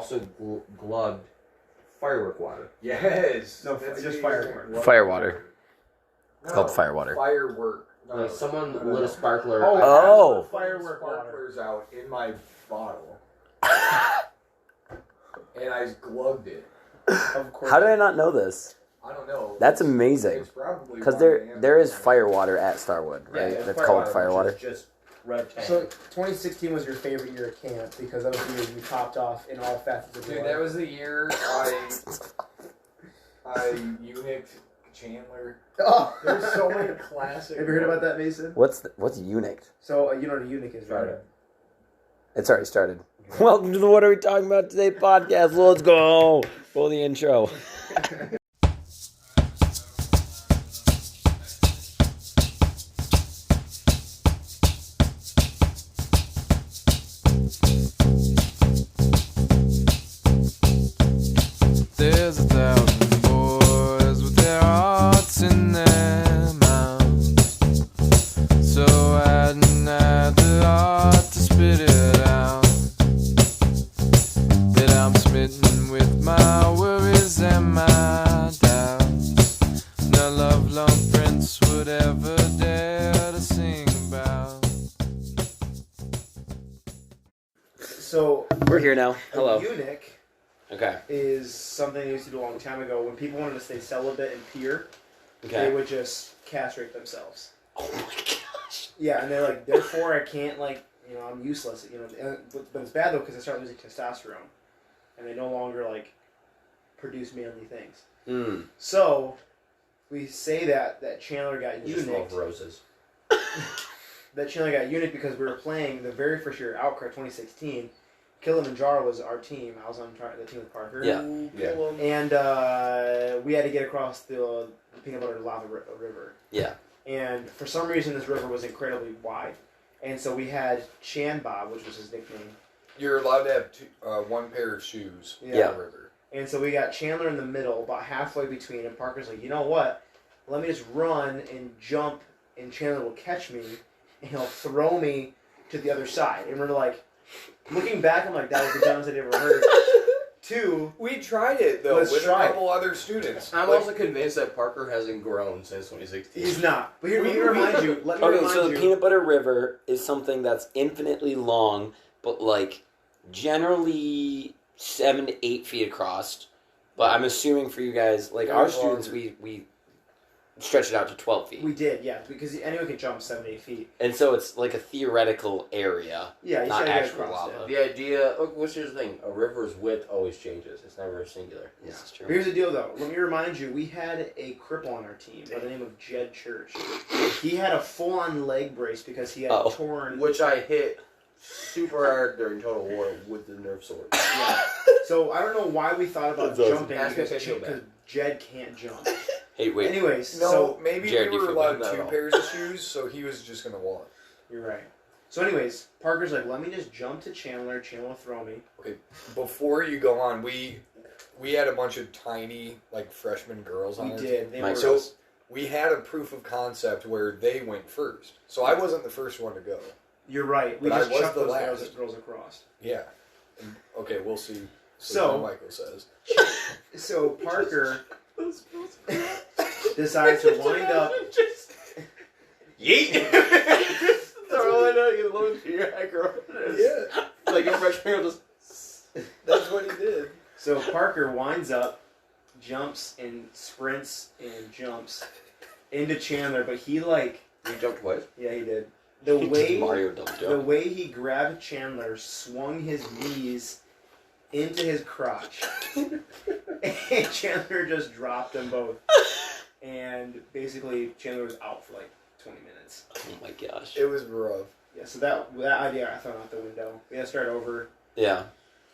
also glubbed firework water. Yes. No, just firework. Fire water. It's No, called fire water. Firework. No, someone lit a sparkler. Oh. Firework water. Sparklers out in my bottle. And I glubbed it. Of course. How did I not know this? I don't know. That's amazing. It's probably Because why there is fire water at Starwood, right? Yeah, That's called fire water. Just red tank. So 2016 was your favorite year of camp because that was the year you topped off in all facets of your Dude, life. that was the year I eunuched Chandler. Oh. There's so many classic. Have you heard about that, Mason? What's eunuch? So you know what a eunuch is, right? It's already started. Welcome to the What Are We Talking About Today podcast. Let's go. Roll the intro. There's 1,000 boys with their hearts in their mouths, so I hadn't had the heart to spit it out. Yet I'm smitten with my worries and my doubts. No love-lone prince would ever dare to sing about. So We're here now. Hello. a eunuch Okay. is something they used to do a long time ago. When people wanted to stay celibate and pure, Okay. they would just castrate themselves. Oh my gosh. Yeah, and they're like, therefore I can't, like, you know, I'm useless. You know, but it's bad though because they start losing testosterone, and they no longer like produce manly things. Mm. So we say that Chandler got You just love eunuched. roses. That Chandler got eunuched because we were playing the very first year Outcry 2016. Kilimanjaro was our team. I was on the team with Parker. Yeah. And we had to get across the peanut butter lava river. Yeah. And for some reason, this river was incredibly wide. And so we had Chan Bob, which was his nickname. You're allowed to have one pair of shoes in Yeah. the river. And so we got Chandler in the middle, about halfway between. And Parker's like, you know what? Let me just run and jump, and Chandler will catch me, and he'll throw me to the other side. And we're like, looking back, I'm like, that was the dumbest I'd ever heard. Two, We tried it though Let's with a try it. couple other students. I'm Like, also convinced that Parker hasn't grown since 2016. he's not. But here, let me remind you. Okay, so the peanut butter river is something that's infinitely long, but like generally 7 to 8 feet across. But I'm assuming for you guys, like our students, we stretch it out to 12 feet. We did, yeah, because anyone can jump 7 to 8 feet. And so it's like a theoretical area, Yeah, you not gotta get actual across lava. it. The idea, look, what's your thing? A river's width always changes. It's never singular. This is true. Here's the deal, though. Let me remind you, we had a cripple on our team by the name of Jed Church. He had a full-on leg brace because he had torn. Which I hit super hard during Total War with the Nerf sword. Yeah. So I don't know why we thought about That's awesome. jumping Ask because if I feel bad. Jed can't jump. Hey, wait. Anyways, No, so maybe Jerad, we you were feel allowed bad? Not at 2 all. pairs of shoes, so he was just gonna walk. you're right. So anyways, Parker's like, let me just jump to Chandler. Chandler will throw me. Okay, before you go on, we had a bunch of tiny like freshman girls on We our did. team. They Mike, were. So we had a proof of concept where they went first. So I wasn't the first one to go. You're right. We But I just was chucked the those last. girls across. Yeah. And, okay, we'll see. So- what Michael says. So Parker decides to wind up. Yeet! Throw it out, you little jackass. Yeah, Like a freshman will just... that's what he did. So Parker winds up, jumps and sprints and jumps into Chandler, but he like, You jumped twice? yeah, he did. The way Mario double the jump. way he grabbed Chandler, swung his knees into his crotch, and Chandler just dropped them both. And basically, Chandler was out for like 20 minutes. Oh my gosh. It was rough. Yeah, so that idea I thrown out the window. We had to start over. Yeah,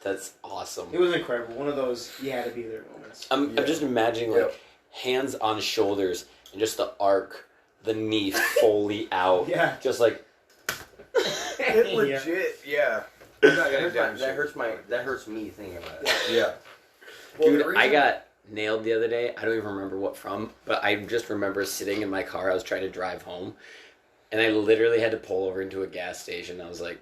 that's awesome. It was incredible. One of those you had to be there moments. I'm just imagining like hands on shoulders and just the arc, the knee fully out. Yeah. Just like It legit, yeah. I'm not gonna That hurts me thinking about it. Yeah. Well, dude, the reason- I got nailed the other day. I don't even remember what from, but I just remember sitting in my car. I was trying to drive home, and I literally had to pull over into a gas station. I was like,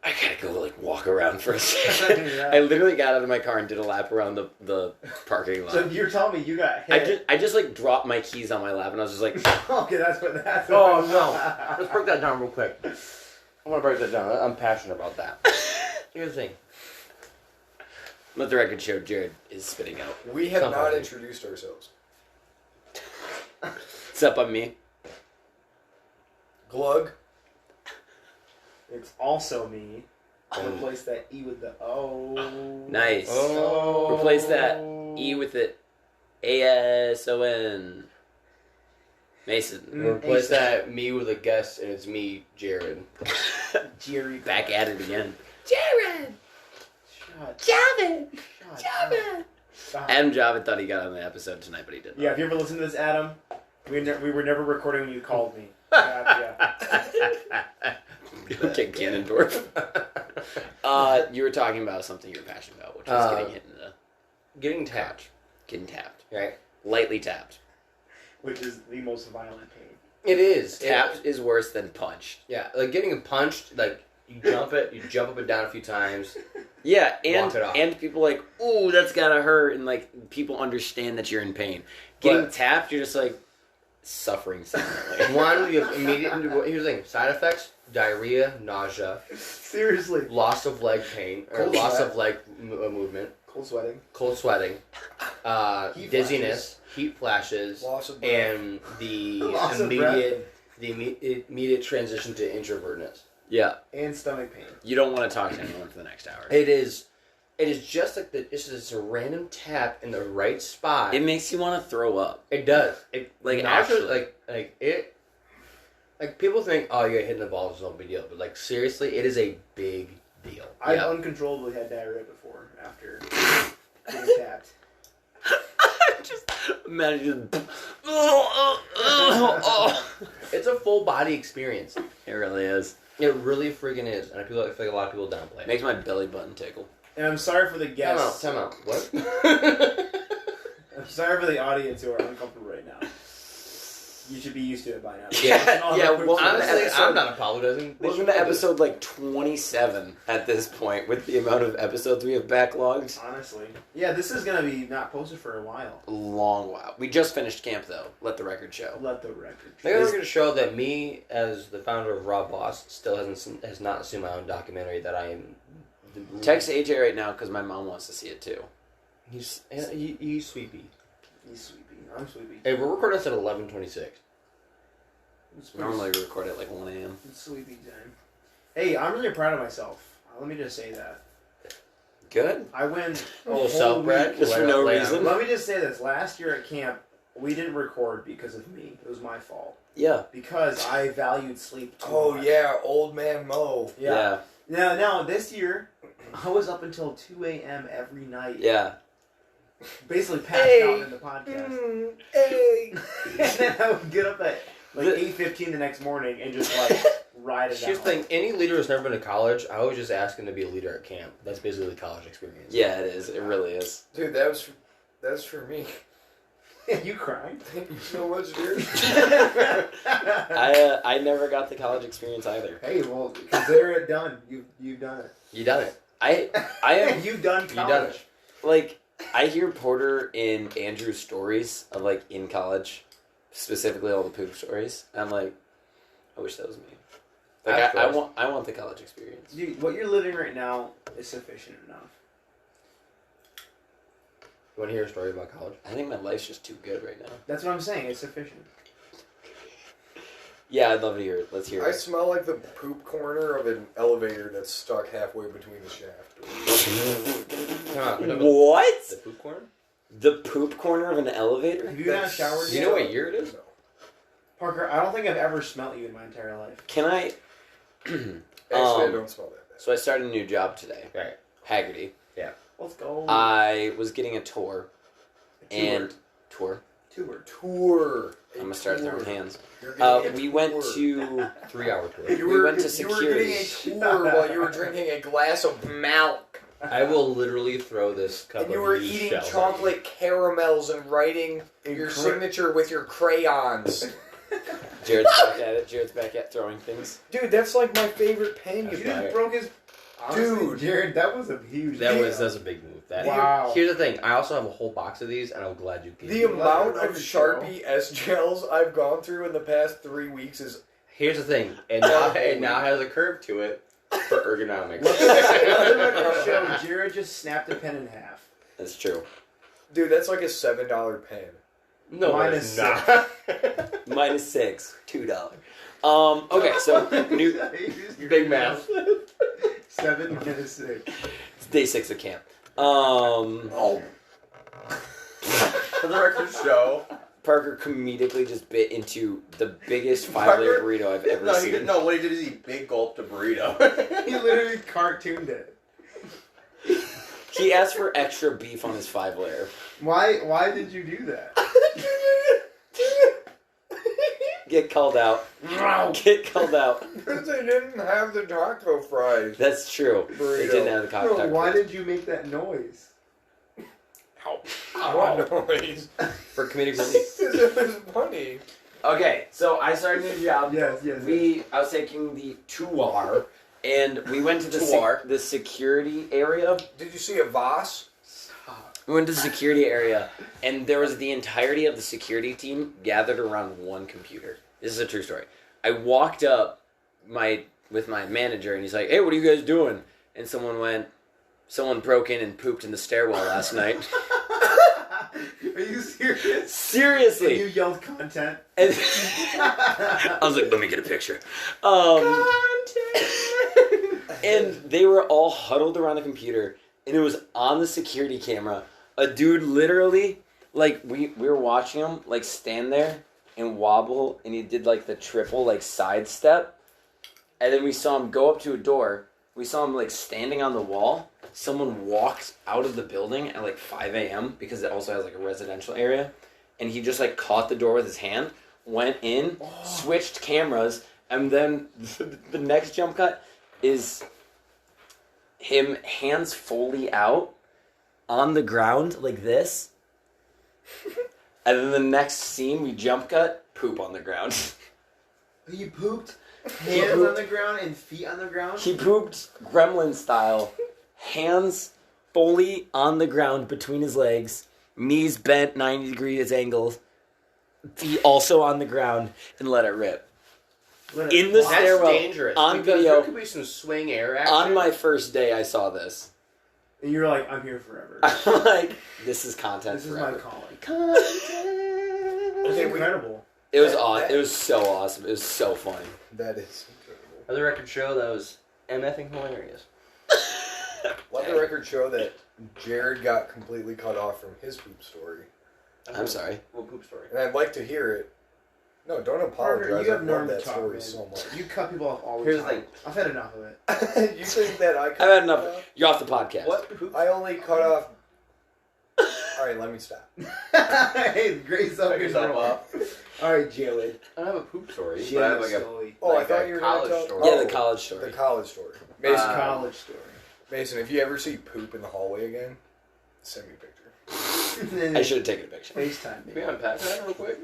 I gotta go like walk around for a second. Yeah. I literally got out of my car and did a lap around the parking lot. So you're telling me you got hit? I just like dropped my keys on my lap and I was just like, Okay, that's what that's. Oh no! Let's break that down real quick. I want to break that down. I'm passionate about that. Here's the thing. let the record show Jared is spitting out. We have Come not on. introduced ourselves. What's up on me? Glug. It's also me. I'll replace that E with the O. Nice. Oh. Replace that E with the ASON. Mason. Replace that me with a guest, and it's me, Jerad. Jerry. Back at it again. Jared. Javin! Javin. Adam Javin thought he got on the episode tonight, but he didn't. Yeah, if you ever listen to this, Adam, we were never recording when you called me. Yeah. Okay, Ganondorf. You were talking about something you were passionate about, which was getting hit in the... Getting tapped. Getting tapped. Right? Lightly tapped. Which is the most violent pain. It is. Tapped is worse than punched. Yeah, like getting punched, like, you jump up and down a few times. Yeah, Walk it off. and people like, ooh, that's gotta hurt, and like people understand that you're in pain. Getting tapped, you're just like suffering silently. One, you have immediate. Here's the thing: side effects: diarrhea, nausea, Seriously. loss of leg pain, or Cold loss sweat. of leg movement, Cold sweating. cold sweating, Heat dizziness, heat flashes, Loss of breath. and the Loss of immediate transition to introvertness. Yeah, And stomach pain. you don't want to talk to anyone for the next hour. It is just like it's just a random tap in the right spot. It makes you want to throw up. It does. It Like, nausea, actually. like it. Like people think, oh, you're hitting the balls is no big deal, but like seriously, it is a big deal. I've Yeah. uncontrollably had diarrhea before after getting tapped. Just imagine. It's a full body experience. It really is. It really freaking is, and I feel like a lot of people downplay It it. makes my belly button tickle. And I'm sorry for the guests. Time out. What? I'm sorry for the audience who are uncomfortable right now. You should be used to it by now. Yeah, All yeah, the well, quick Honestly, stories. I'm not apologizing. Welcome to episode like 27 at this point with the amount of episodes we have backlogged. Honestly. Yeah, this is going to be not posted for a while. A long while. We just finished camp though. Let the record show. Let the record Maybe we're going to show that me, as the founder of Raw Boss, still has not seen my own documentary that I am. Text AJ right now because my mom wants to see it too. He's sweepy. He's sweepy. I'm sweepy. Hey, we're recording this at 11:26. It's pretty Normally we record at like 1 a.m. It's sweepy time. Hey, I'm really proud of myself. Let me just say that. Good. I went a A little whole self-brag. week. Just for no reason. Let me just say this. Last year at camp, we didn't record because of me. It was my fault. Yeah. Because I valued sleep too Oh much. yeah, old man Mo. Yeah. Now, this year, I was up until 2 a.m. every night. Yeah. Basically passed out in the podcast. Hey. And then I would get up at like 8:15 the next morning and just like ride it Here's out. the thing: any leader who's never been to college, I always just ask him to be a leader at camp. That's basically the college experience. Yeah, it is. It really is. Dude, that's for me. You crying? Thank you so much, dude. I never got the college experience either. Hey, well, consider it done. You've done it. You done it. I am You've done college. You done it. like I hear Porter and Andrew's stories of like in college, specifically all the poop stories. I'm like, I wish that was me. Like I want the college experience. Dude, what you're living right now is sufficient enough. You want to hear a story about college? I think my life's just too good right now. That's what I'm saying. It's sufficient. Yeah, I'd love to hear it. Let's hear I it. smell like the poop corner of an elevator that's stuck halfway between the shaft. Come on. What? The poop corner? The poop corner of an elevator? Have you not showered Do yet? you know what year it is? No. Parker, I don't think I've ever smelt you in my entire life. Can I? Actually, I Um, don't smell that bad. So I started a new job today. Right. Haggerty. Let's go. I was getting a tour. And tour. Tour. I'm gonna start throwing hands. You're getting a We went tour. to 3-hour tour. You we were, went to you were security. getting a tour while you were drinking a glass of milk. I will literally throw this cup And you of were these eating shells at chocolate caramels and writing your signature with your crayons. Jared's back at it. Jared's back at throwing things. Dude, that's like my favorite pen You you just buy. broke his Honestly, Dude. Jared, that was a huge. That's a big move. That Wow. Here's the thing. I also have a whole box of these, and I'm glad you gave The me one. amount of record Sharpie S gels I've gone through in the past 3 weeks is Here's the thing. It now has a curve to it for ergonomics. Let the record show Jared just snapped a pen in half. That's true. dude. That's like a $7 pen. No, Minus it's not. -6, $2. Okay, so new Big math. 7 minus 6. it's day 6 of camp. Oh. For the record show. Parker comedically just bit into the biggest 5-layer burrito I've ever He seen. didn't know what he did is he big gulped a burrito. He literally cartooned it. He asked for extra beef on his 5-layer. Why did you do that? Get called out. Get called out. Because they didn't have the taco fries. That's true. They Burrito. didn't have the No, cocktail. why did you make that noise? What noise? For comedic relief. Because it was funny. Okay, so I started a new job. Yes. I was taking the tour, and we went to the security area. Did you see a Voss? We went to the security area, and there was the entirety of the security team gathered around one computer. This is a true story. I walked up with my manager, and he's like, "Hey, what are you guys doing?" And someone broke in and pooped in the stairwell last night. Are you serious? Seriously. And you yelled content. And I was like, let me get a picture. And they were all huddled around the computer, and it was on the security camera. A dude literally, like, we were watching him, like, stand there and wobble, and he did, like, the triple, like, side step. And then we saw him go up to a door. We saw him, like, standing on the wall. Someone walked out of the building at, like, 5 a.m. because it also has, like, a residential area. And he just, like, caught the door with his hand, went in, switched cameras, and then the next jump cut is him hands fully out on the ground like this. And then the next scene, we jump cut, poop on the ground. You pooped? Hands on the ground and feet on the ground? He pooped gremlin style, hands fully on the ground between his legs, knees bent 90 degrees angles, feet also on the ground, and let it rip. In the That's stairwell, dangerous. on because video, there could be some swing air action. on my first day, I saw this. And you're like, I'm here forever. I'm like, this is content This is forever. my calling. Content. It's incredible. It was It was so awesome. It was so funny. That is incredible. For the record show, that was MFing hilarious. Let the record show that Jared got completely cut off from his poop story. I'm sorry. Well, poop story. And I'd like to hear it. No, don't apologize. Parker, you have I no love that to talk, story man. so much. You cut people off all the Here's the time. thing. I've had enough of it. You think that I cut I've had enough. off? You're off the podcast. What poop? I only cut off. Alright, let me stop. Hey, great stuff. Pick yourself up. Alright, Jared. I don't have a poop story, but I have like a Oh, I like thought a you were college going to story. Yeah, the college The story. college story. Mason, college story. Mason, if you ever see poop in the hallway again, send me a picture. I should have taken a picture. FaceTime Can me. we unpack that real quick?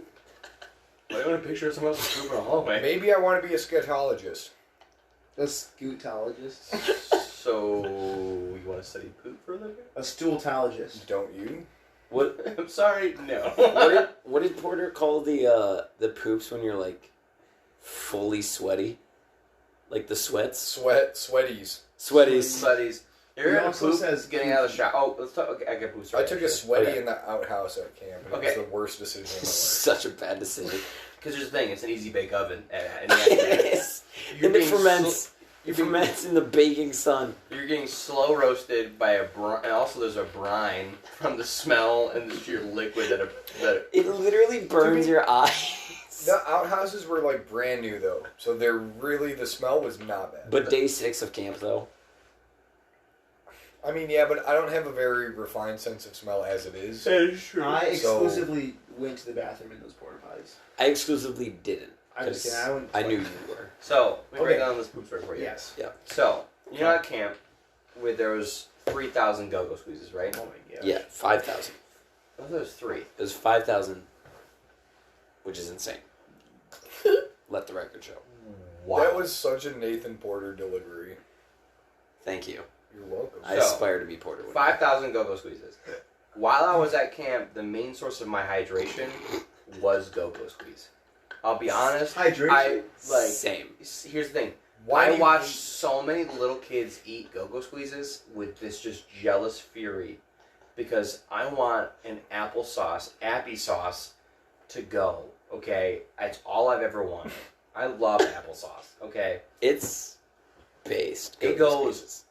I want a picture of someone else's poop in a hallway. Maybe I want to be a scatologist. A scootologist. So, you want to study poop for a living? A stooltologist. Don't you? What? I'm sorry, no. What did Porter call the poops when you're like fully sweaty, like the sweats? Sweaties. Sweaties. Buddies. You're He gonna also poop says getting out of the shower. Oh, let's talk. Okay, I get poop story. I took a sweaty Okay. in the outhouse at camp, and Okay. it was the worst decision of my life. Such a bad decision. Because here's the thing, it's an easy bake oven. And Yes. And it being ferments. It ferments in the baking sun. You're getting slow roasted by a brine, and also there's a brine from the smell and the sheer liquid that It literally burns your eyes. The outhouses were like brand new though, so they're really the smell was not bad. But day 6 of camp though. I mean, yeah, but I don't have a very refined sense of smell as it is. I exclusively went to the bathroom in those porta potties. I exclusively didn't. I just 'cause kidding, I wouldn't- I knew you were. So, let me break Okay. down this poop story for you. Yes. So, you know at camp, where there was 3,000 go-go squeezes, right? Oh my god. Yeah, 5,000. I thought there was 3. It was 5,000, which is insane. Let the record show. Wow. That was such a Nathan Porter delivery. Thank you. You're welcome. I aspire to be Porter Woodman. 5,000 go-go squeezes. While I was at camp, the main source of my hydration was go-go squeeze. I'll be honest. Hydration? Same. Here's the thing. Why do I you watched eat- so many little kids eat go-go squeezes with this just jealous fury because I want an appy sauce to go, okay? That's all I've ever wanted. I love applesauce, okay? It's based. It goes...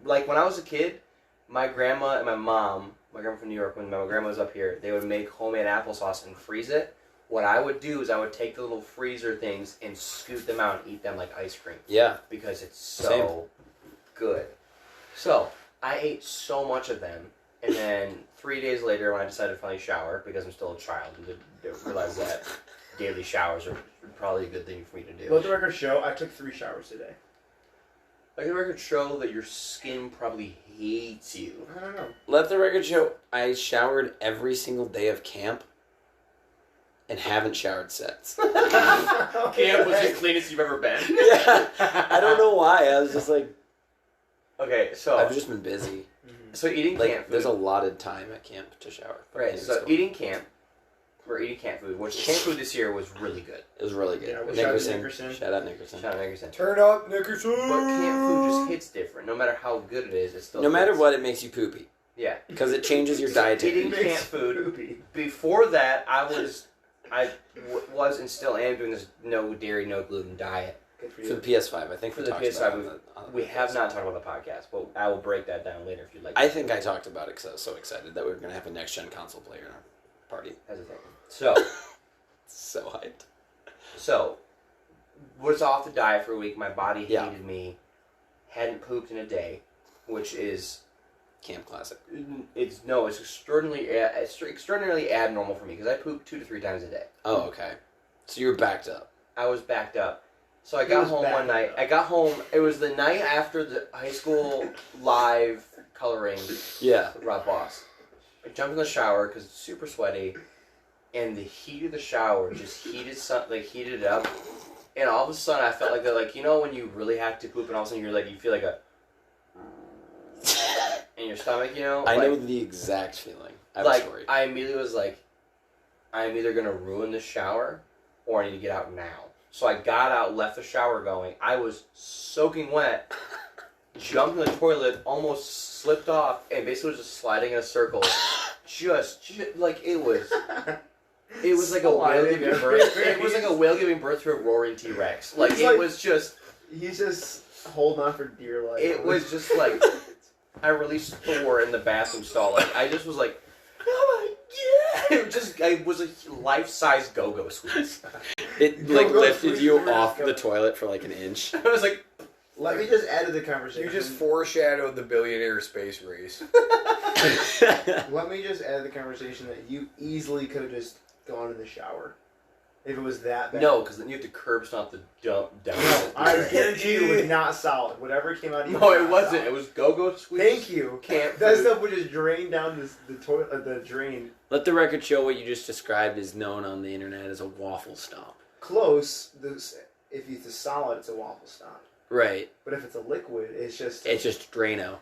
Like, when I was a kid, my grandma and my grandma from New York, when my grandma was up here, they would make homemade applesauce and freeze it. What I would do is I would take the little freezer things and scoop them out and eat them like ice cream. Yeah. Because it's so good. So, I ate so much of them, and then 3 days later when I decided to finally shower, because I'm still a child, and to realize that daily showers are probably a good thing for me to do. Let the record show, I took 3 showers today. Like the record show that your skin probably hates you. I don't know. Let the record show I showered every single day of camp and haven't showered since. Camp was the cleanest you've ever been. Yeah. I don't know why. I was just like, Okay, so I've just been busy. so eating Like, camp food. there's allotted time at camp to shower. Right, so eating camp. We're eating camp food, which camp food this year was really good. It was really good. Yeah, Nickerson. shout out Nickerson. Shout out Nickerson. Shout out Nickerson. Turn up, Nickerson! But camp food just hits different. No matter how good it is, it's still No matter hits. what, it makes you poopy. Yeah. Because it changes your dietary. Eating camp food. Poopy. Before that, I was and still am doing this no dairy, no gluten diet. Good for For you. the PS5, I think For we the talked PS5, about it on the We have podcast. not talked about the podcast, but I will break that down later if you'd like. I think I talked about it because I was so excited that we were going to have a next-gen console player in our party. As a thing. So, So hyped. was off the diet for a week. My body Yeah. hated me. Hadn't pooped in a day, which is Camp classic. it's extraordinarily abnormal for me because I poop 2 to 3 times a day. Oh, okay. So you were backed up. I was backed up. So I He got was home one backed night. up. I got home. It was the night after the high school live coloring Yeah. with Rob Boss. I jumped in the shower because it's super sweaty, and the heat of the shower just heated it up. And all of a sudden, I felt like that, like, you know, when you really have to poop, and all of a sudden you feel like a in your stomach, you know. I like, know the exact feeling. I have a like story. I immediately was like, I'm either gonna ruin the shower or I need to get out now. So I got out, left the shower going. I was soaking wet, jumped in the toilet, almost slipped off, and basically was just sliding in a circle. Just like it was like a whale Sliding giving in birth. a It was like a whale giving birth to a roaring T-Rex. Like It's it like- was just. He's just holding on for dear life. It was just like I released Thor in the bathroom stall. Like I just was like, oh my god! I was a life-size go-go squeeze. It Go, like go, lifted squeeze you the off go. the toilet for like an inch. I was like, Let me just add to the conversation. You just foreshadowed the billionaire space race. Let me just add to the conversation that you easily could have just gone in the shower. If it was that bad. no, because then you have to curb stomp the dump down. No, I guarantee you it was not solid. Whatever came out of you No, was it not wasn't. solid. It was go-go squeeze. Thank you. Camp That food. stuff would just drain down the toilet, the drain. Let the record show what you just described is known on the internet as a waffle stomp. Close. If it's a solid, it's a waffle stomp. Right. But if it's a liquid, it's just It's just Drano.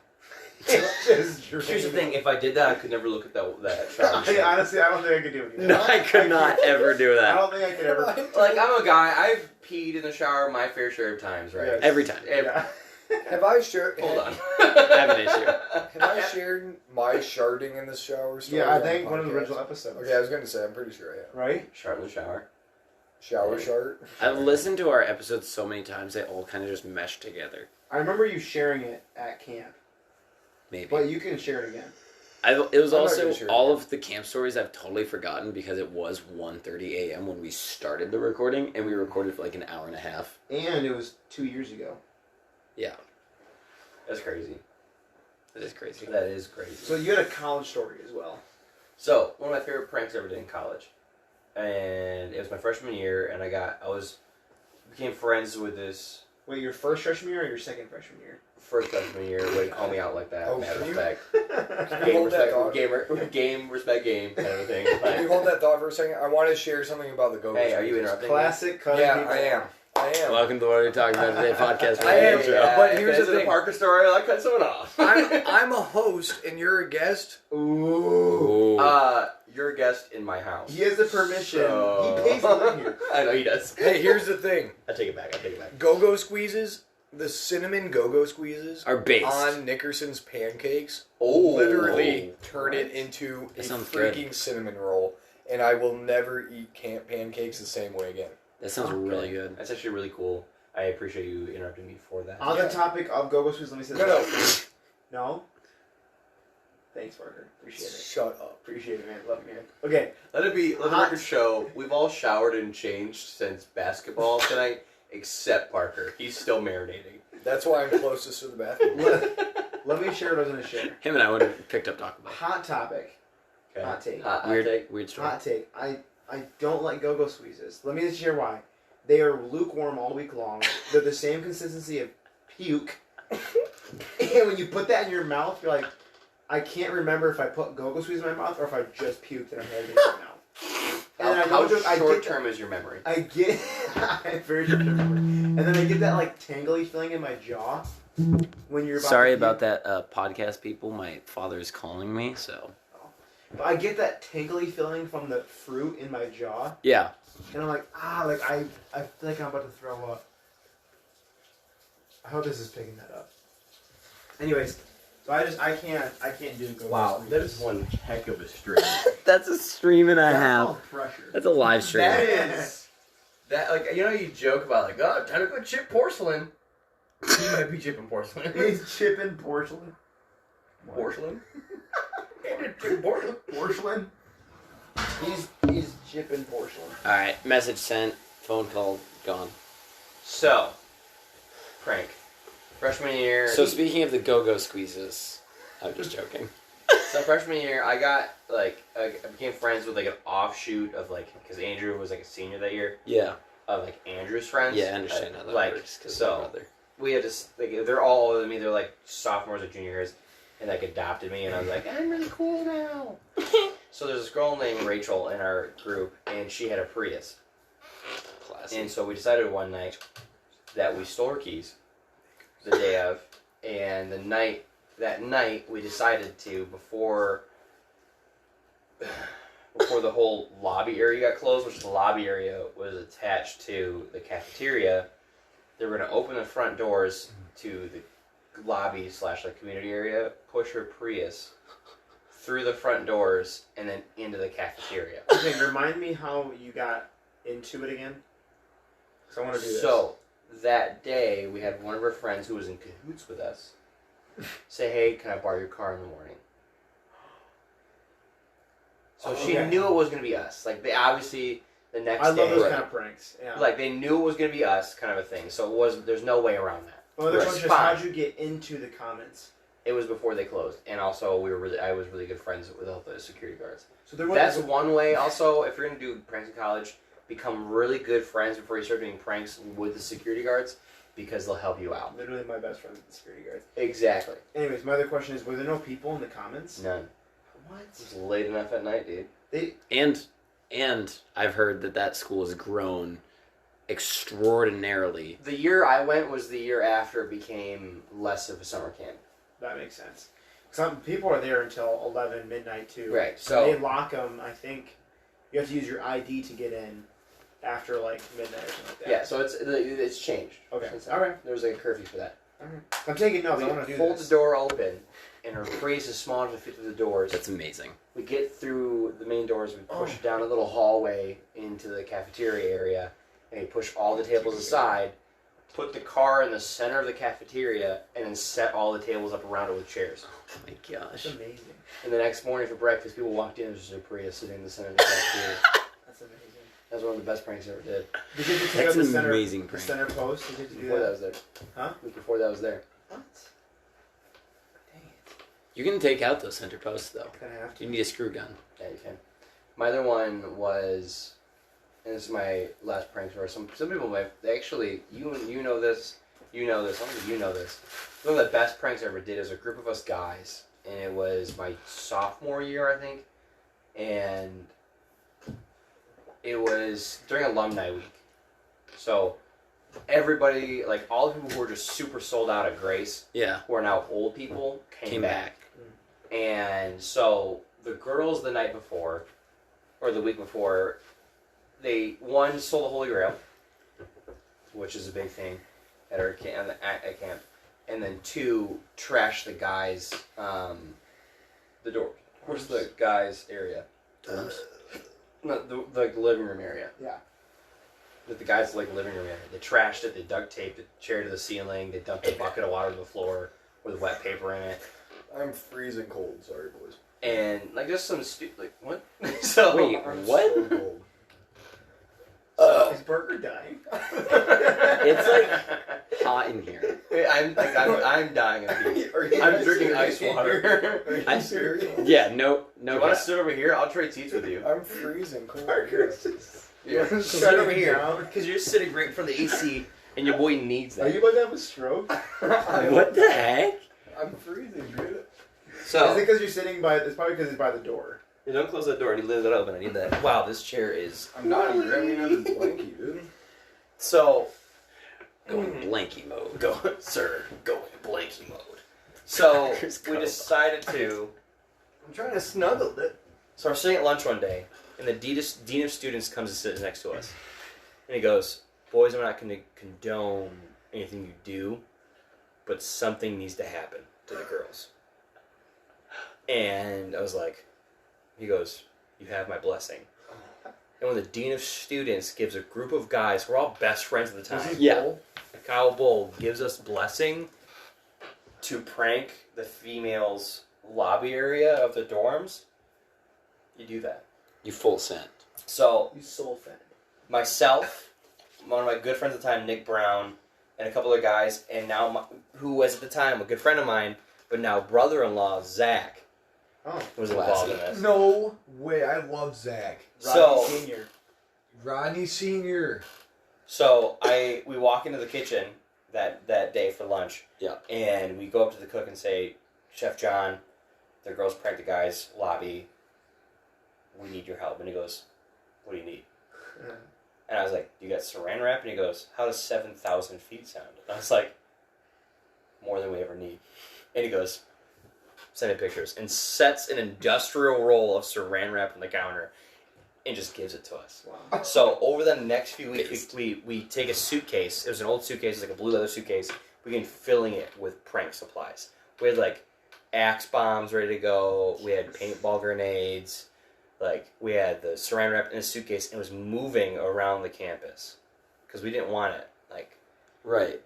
it's just drain. Here's the thing: if I did that, I could never look at that shower. Honestly, I don't think I could do it. No, I could not ever do I that. don't think I could ever. Like I'm a guy. I've peed in the shower my fair share of times, right? Yes. Every time. Yeah. Have I shared? Hold on. I have an issue. Have I shared my sharding in the shower story? Yeah, I on think the one of the podcast? original episodes. Okay, I was going to say, I'm pretty sure I have. Right? Shart in the shower. Shower shart. I've listened to our episodes so many times they all kind of just mesh together. I remember you sharing it at camp, Maybe. but you can share it again. It was I'm not also gonna share all that. of the camp stories I've totally forgotten because it was 1:30 a.m. when we started the recording and we recorded for like an hour and a half. And it was 2 years ago. Yeah, That's crazy. that is crazy. That is crazy. So you had a college story as well. So, one of my favorite pranks I ever did in college. And it was my freshman year, and became friends with this Wait, your first freshman year or your second freshman year? first freshman year. Way to call me out like that. Oh, Mad can you- respect. Can you Game, hold that respect, thought? game, respect, game, kind of a thing. Can you hold that thought for a second? I want to share something about the go-go. Hey, are you squeezes. interrupting? Classic cutting Yeah, people. I am. I am. Welcome to What Are We Talking About Today podcast. I am, Intro. but here's Guys, the in thing. Parker story, I cut someone off. I'm a host and you're a guest. Ooh. Ooh. You're a guest in my house. He has the permission. So- He pays to live here. I know he does. Hey, here's the thing. I take it back. Go-go squeezes, the cinnamon go-go squeezes Our base. on Nickerson's pancakes Oh. literally turn it into That a sounds freaking good. cinnamon roll. And I will never eat pancakes the same way again. That sounds really good. That's actually really cool. I appreciate you interrupting me for that. On Yeah. the topic of go-go squeeze, let me say No, this. No? Thanks, Parker. Appreciate it. Shut up. Appreciate it, man. Love you, man. Okay. Let the record show, we've all showered and changed since basketball tonight, except Parker. He's still marinating. That's why I'm closest to the bathroom. Let me share what I was going to share. Him and I would have picked up Taco Bell. Hot topic. Okay. Hot take. Weird story. Hot take. I don't like go-go squeezes. Let me just share why. They are lukewarm all week long. They're the same consistency of puke. And when you put that in your mouth, you're like, I can't remember if I put go-go squeeze in my mouth or if I just puked and I had it in my mouth. And I How know I short get term is your memory? I get very short term memory. And then I get that like tangly feeling in my jaw when you're about Sorry to about puke. that podcast, people. My father's calling me, so. But I get that tingly feeling from the fruit in my jaw. Yeah. And I'm like, I feel like I'm about to throw up. I hope this is picking that up. Anyways, so I can't do go. Wow, that is one heck of a stream. That's a stream and a That's half. called pressure. That's a live stream. That is like you joke about like time to go chip porcelain. You might be chipping porcelain. He's chipping porcelain. Porcelain. Chip porcelain. Porcelain. He's chipping porcelain. Alright, message sent, phone call, gone. So, prank. Freshman year. So speaking of the go-go squeezes, I'm just joking. So freshman year, I got I became friends with like an offshoot of because Andrew was like a senior that year. Yeah. Of like Andrew's friends. Yeah, I understand how that works, because so my brother. we had to they're all older than me. They're like sophomores or juniors, and like adopted me, and I was like, I'm really cool now. So there's this girl named Rachel in our group, and she had a Prius. Classic. And so we decided one night that we stole her keys the day of, and that night we decided to before the whole lobby area got closed, which the lobby area was attached to the cafeteria. They were going to open the front doors to the lobby / community area, push her Prius through the front doors, and then into the cafeteria. Okay, remind me how you got into it again. Because I want to do this. So, that day, we had one of our friends who was in cahoots with us say, hey, can I borrow your car in the morning? So she Okay. knew it was going to be us. Like, they obviously, the next I day, love those kind of pranks. Yeah. like, they knew it was going to be us kind of a thing. So there's no way around that. Well, the Right. question is, Fine. how'd you get into the comments? It was before they closed. And also, I was really good friends with all the security guards. So there was. That's one way. Also, if you're going to do pranks in college, become really good friends before you start doing pranks with the security guards, because they'll help you out. Literally my best friend with the security guards. Exactly. Anyways, my other question is, were there no people in the comments? None. What? It was late enough at night, dude. And I've heard that school has grown extraordinarily. The year I went was the year after it became less of a summer camp. That makes sense. Some people are there until 11 midnight too. Right, And so- they lock them. I think you have to use your ID to get in after like midnight or something like that. Yeah, so it's changed. Okay. Since All right. There was like a curfew for that. I'm taking notes. I want to We do hold this. the door open, and her Prius is small enough to fit through the doors. That's amazing. We get through the main doors, we push it down a little hallway into the cafeteria area, and we push all the tables aside, put the car in the center of the cafeteria, and then set all the tables up around it with chairs. Oh my gosh. That's amazing. And the next morning for breakfast, people walked in, and there's just a Prius sitting in the center of the cafeteria. That's amazing. That was one of the best pranks I ever did. Did you take That's out the an center, amazing the prank. center post? Did you do Before that that? was there. Huh? Week before that was there. What? Dang it. You can take out those center posts, though. Gonna have to. You need a screw gun. Yeah, you can. My other one was, and this is my last prank story. Some people might actually you know this, I don't think you know this. One of the best pranks I ever did is a group of us guys, and it was my sophomore year, I think, and it was during alumni week. So everybody, like all the people who were just super sold out at Grace, Yeah. who are now old people, came back. And so the girls the night before, or the week before, one sold the Holy Grail, which is a big thing at our camp, at camp, and then 2 trashed the guys, the door. Where's the guys area? No, the living room area. Yeah. The guys' living room area. They trashed it. They duct taped the chair to the ceiling. They dumped a bucket of water to the floor with wet paper in it. I'm freezing cold. Sorry, boys. And just some what? So Wait, I'm what? so cold. Is Burger dying? It's like hot in here. I'm dying of heat. I'm drinking ice water. Are you I- serious? Yeah, no You want to cap. sit over here? I'll trade seats with you. I'm freezing cold. Burger's just... Yeah. You're Sit shutting over here down. because you're sitting right in front of the AC, and your boy needs that. Are you about to have a stroke? What the heck? I'm freezing, dude. So Is it because you're sitting by... It's probably because it's by the door. you don't close that door. I need to leave that open. I need that. Wow, this chair is. I'm not even grabbing another blankie, dude. So Going blanky mode. go, sir. Go in blankie mode. So Chris we Cole. decided to. I'm trying to snuggle it. So we're sitting at lunch one day, and the dean of students comes and sits next to us, and he goes, "Boys, I'm not going to condone anything you do, but something needs to happen to the girls." And I was like, he goes, "You have my blessing." And when the dean of students gives a group of guys, we're all best friends at the time, Yeah. Kyle Bull gives us blessing to prank the females' lobby area of the dorms, you do that. You full send. So You soul fed. myself, one of my good friends at the time, Nick Brown, and a couple other guys, and now who was at the time a good friend of mine, but now brother-in-law Zach Oh. was involved in this. No way. I love Zach. So- Rodney Sr. Rodney Sr. So we walk into the kitchen that day for lunch. Yeah. And we go up to the cook and say, "Chef John, the girls pranked the guys lobby. We need your help." And he goes, "What do you need?" And I was like, "You got saran wrap?" And he goes, "How does 7,000 feet sound?" And I was like, "More than we ever need." And he goes, "Send me pictures," and sets an industrial roll of saran wrap on the counter and just gives it to us. Wow. So over the next few weeks, Based. we take a suitcase. It was an old suitcase, it was like a blue leather suitcase. We began filling it with prank supplies. We had like axe bombs ready to go. We had paintball grenades. Like we had the saran wrap in a suitcase, and it was moving around the campus because we didn't want it. Like, Right.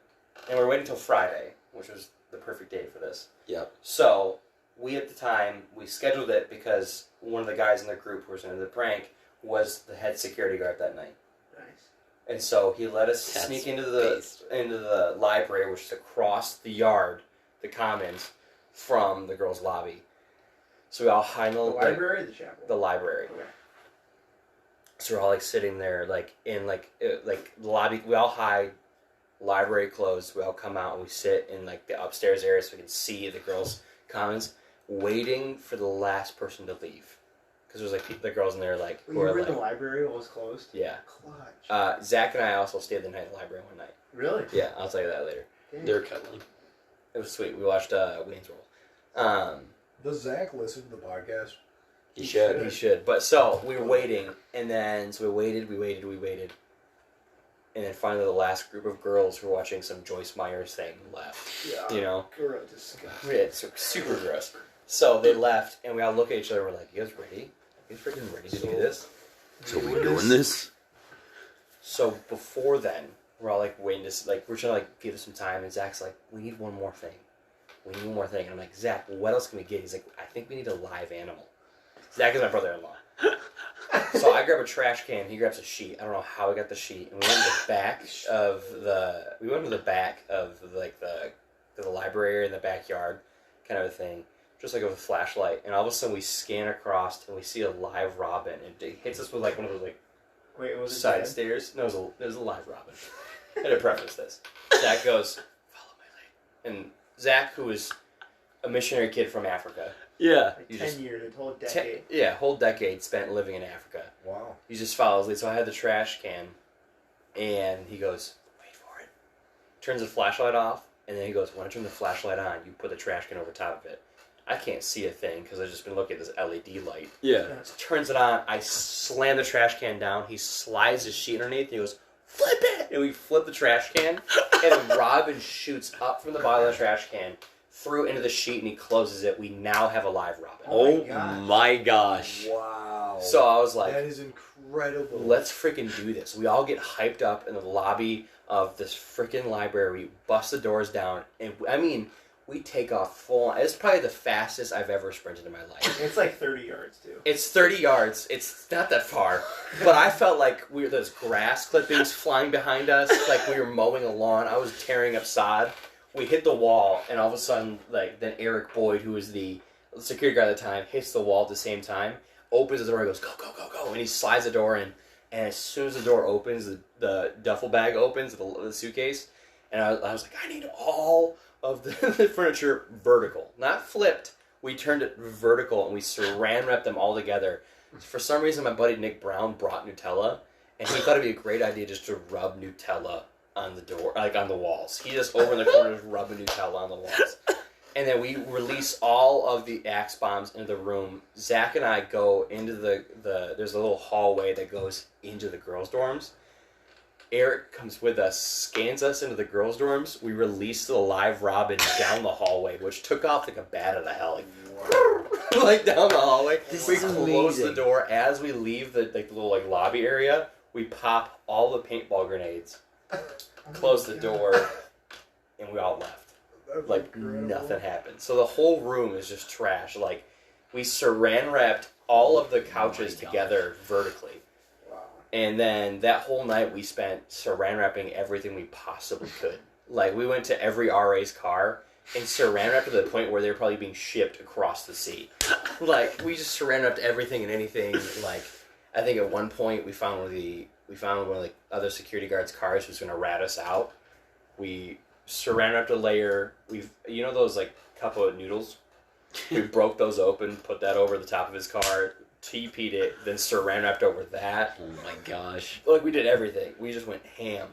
and we were waiting until Friday, which was the perfect day for this. Yep. So we at the time we scheduled it because one of the guys in the group who was into the prank was the head security guard that night. Nice. And so he let us That's sneak into based. the library, which is across the yard, the commons, from the girls' lobby. So we all hide in The the library or the chapel? the library. Okay. So we're all like sitting there, like in like the lobby. We all hide. Library closed. We all come out and we sit in like the upstairs area so we can see the girls' commons, waiting for the last person to leave. Because there's like the girls in there like When who you are were in like the library while it was closed? yeah. Clutch. Zach and I also stayed the night in the library one night. Really? Yeah, I'll tell you that later. Damn. They're cuddling. It was sweet. We watched Wayne's World. Does Zach listen to the podcast? He should. He should. But so we were waiting, and then so we waited, and then finally the last group of girls who were watching some Joyce Myers thing left. Yeah. You know, Gross. Disgusting. it's super gross. So they left, and we all look at each other. We're like, "You guys ready? You guys freaking ready to do this?" So we doing this? So before then, we're all like waiting to like we're trying to like give it some time, and Zach's like, "We need one more thing. We need one more thing." And I'm like, "Zach, what else can we get?" He's like, "I think we need a live animal." Zach is my brother-in-law. So I grab a trash can. He grabs a sheet. I don't know how we got the sheet, and we went to the back of the library in the backyard, kind of a thing, just like with a flashlight. And all of a sudden, we scan across and we see a live robin, and it hits us with like one of those like Wait, was it side dead? stairs. No, it was a live robin. I had to preface this. Zach goes, "Follow my lead," and Zach, who is a missionary kid from Africa. Yeah. Like You 10 just- years, a whole decade. Whole decade spent living in Africa. Wow. He just follows lead. So I had the trash can, and he goes, "Wait for turns the flashlight off, and then he goes, when I turn the flashlight on, you put the trash can over top of it. I can't see a thing because I've just been looking at this LED light. Yeah. So he turns it on, I slam the trash can down, he slides his sheet underneath, and he goes, flip it! And we flip the trash can, and Robin shoots up from the bottom of the trash can, through into the sheet, and he closes it. We now have a live Robin. Oh gosh. my gosh. Wow. So I was like, that is incredible. let's freaking do this. We all get hyped up in the lobby of this freaking library, bust the doors down, and I mean, we take off full. It's probably the fastest I've ever sprinted in my life. It's like 30 yards, too. It's 30 yards. It's not that far. But I felt like there's grass clippings flying behind us, like we were mowing a lawn. I was tearing up sod. We hit the wall, and all of a sudden, like, then Eric Boyd, who was the security guard at the time, hits the wall at the same time, opens the door, and goes, go, go, go, go, and he slides the door in, and as soon as the door opens, the duffel bag opens, the suitcase, and I was like, I need all of the furniture vertical, not flipped. We turned it vertical, and we saran wrapped them all together. For some reason, my buddy Nick Brown brought Nutella, and he thought it'd be a great idea just to rub Nutella on the door, like on the walls. He just over in the corners rubbing Nutella on the walls. And then we release all of the Axe bombs into the room. Zach and I go into there's a little hallway that goes into the girls' dorms. Eric comes with us, scans us into the girls' dorms. We release the live Robin down the hallway, which took off like a bat out of hell. Like down the hallway. We close the door as we leave the little like lobby area. We pop all the paintball grenades, close the door, and we all left. That's Like incredible. nothing happened. So the whole room is just trash. Like we saran wrapped all of the couches together vertically. Wow. And then that whole night we spent saran wrapping everything we possibly could. Like we went to every RA's car and saran wrapped to the point where they were probably being shipped across the sea. Like we just saran wrapped everything and anything. Like I think at one point we found one of the other security guards' cars who was going to rat us out. We saran wrapped a layer. You know those like cup of noodles? We broke those open, put that over the top of his car, TP'd it, then saran wrapped over that. Oh my gosh. Like we did everything. We just went ham.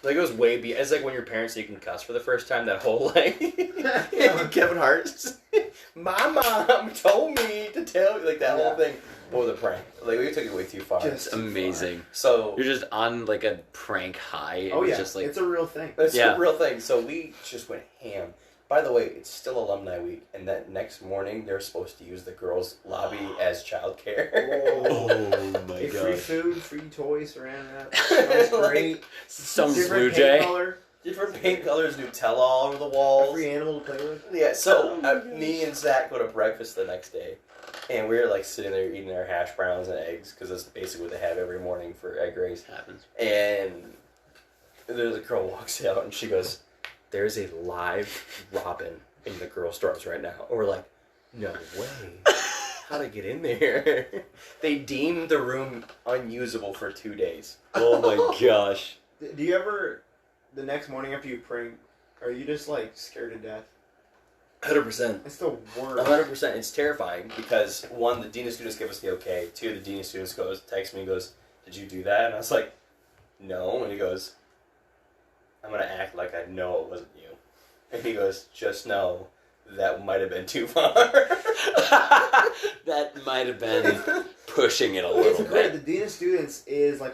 Like it was way beyond. It's like when your parents say you can cuss for the first time. That whole like Kevin Hart. My mom told me to tell you like that whole thing. What was a prank? Like we took it way too far. It's amazing. So You're just on like a prank high. Oh, It's yeah. just like It's a real thing. it's Yeah. a real thing. So we just went ham. By the way, it's still alumni week, and that next morning they're supposed to use the girls' lobby as childcare. oh my Hey, free gosh. food, free toys, around that. That was great. Some Different Blue paint Jay. color, Different paint colors, Nutella all over the a walls. free animal to play with. Yeah, so Oh my gosh. me and Zach go to breakfast the next day, and we were like sitting there eating our hash browns and eggs because that's basically what they have every morning for egg race. Happens. And there's a girl walks out and she goes, "There's a live Robin in the girls' dorms right now." And we're like, "No way! How'd I get in there?" They deemed the room unusable for 2 days. Oh my gosh. Do you ever, the next morning after you prank, are you just like scared to death? 100%. It's the worst. 100%. It's terrifying because one, the dean of students give us the okay. Two, the dean of students texts me and goes, "Did you do that?" And I was like, "No." And he goes, "I'm gonna act like I know it wasn't you." And he goes, "Just know that might have been too far." That might have been pushing it a It's little great. bit. The dean of students is like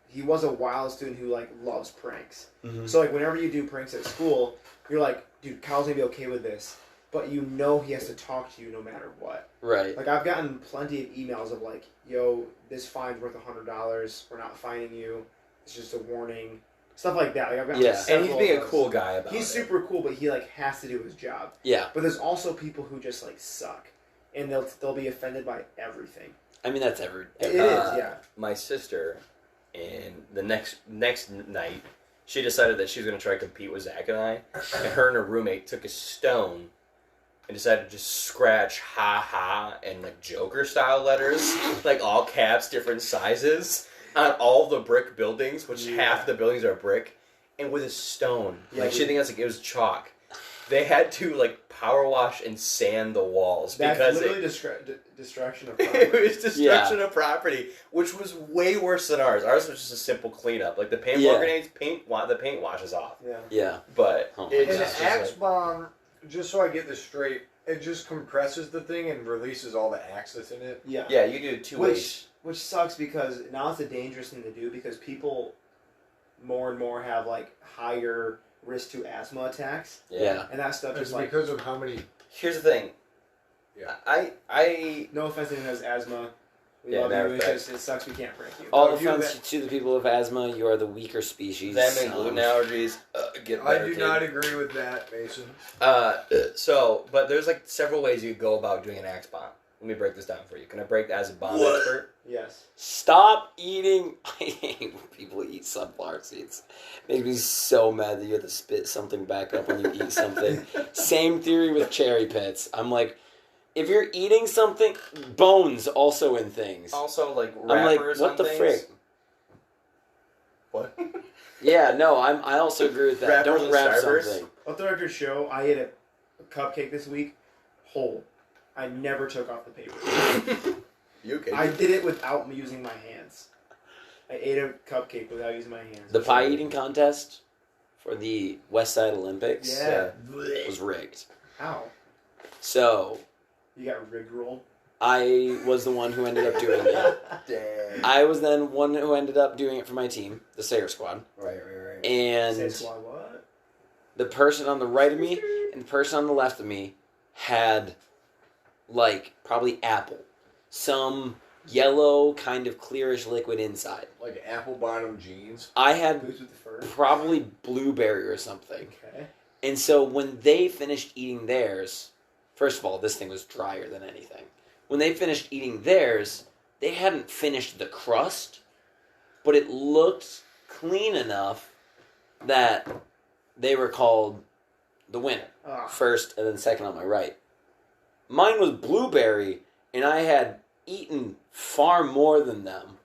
he was a wild student who like loves pranks. Mm-hmm. So like whenever you do pranks at school, you're like, dude, Kyle's gonna be okay with this, but you know he has to talk to you no matter what. Right. Like I've gotten plenty of emails of like, yo, this fine's worth $100. We're not fining you. It's just a warning. Stuff like that. Like I've gotten Yeah. And several he's being of a those. cool guy about He's it. super cool, but he like has to do his job. Yeah. But there's also people who just like suck, and they'll be offended by everything. I mean, that's every. It is, yeah. My sister, and the next night, she decided that she was going to try to compete with Zach and I. And her and her roommate took a stone and decided to just scratch "ha ha" and like Joker style letters, like all caps, different sizes, on all the brick buildings, which half the buildings are brick, and with a stone. Yeah, Like she thinks that's like it was chalk. they had to like power wash and sand the walls That's because literally destruction of it property. was destruction of property, which was way worse than ours. Ours was just a simple cleanup. Like the paintball grenades, the paint washes off. Yeah. But Oh my it's And God. just the axe like, bomb, just so I get this straight, it just compresses the thing and releases all the axe that's in it. Yeah. yeah, you do it two ways. Which sucks because now it's a dangerous thing to do because people more and more have like higher risk to asthma attacks, Yeah. and that stuff It's is like, because of how many. Here's the thing. Yeah. I no offense to anyone who has asthma. We Yeah, love matter you. of It's fact. just, it sucks we can't break you. All you offense to the people with asthma, you are the weaker species. them and gluten allergies get I better. do kid. not agree with that, Mason. But there's like several ways you could go about doing an axe bomb. Let me break this down for you. Can I break as a bomb expert? Yes. Stop eating. I hate when people eat sunflower seeds. Makes me so mad that you have to spit something back up when you eat something. Same theory with cherry pits. I'm like, if you're eating something, bones also in things. Also, like I'm like, wrappers what on the things. frick? What? Yeah, no, I also agree with that. Wrappers Don't and wrap starburst? something. Off the record show, I ate a cupcake this week, whole. I never took off the paper. You okay? I did it without using my hands. I ate a cupcake without using my hands. The pie eating contest for the West Side Olympics Yeah. was rigged. How? So, You got rig rolled? I was the one who ended up doing it. Damn. I was then one who ended up doing it for my team, the Sayer Squad. Right. Say And squad what? the person on the right of me and the person on the left of me had, like, probably apple. Some yellow, kind of clearish liquid inside. Like apple bottom jeans. I had Boots with the fur? probably blueberry or something. Okay. And so when they finished eating theirs, first of all, this thing was drier than anything. When they finished eating theirs, they hadn't finished the crust, but it looked clean enough that they were called the winner. Ah. First and then second on my right. Mine was blueberry, and I had eaten far more than them.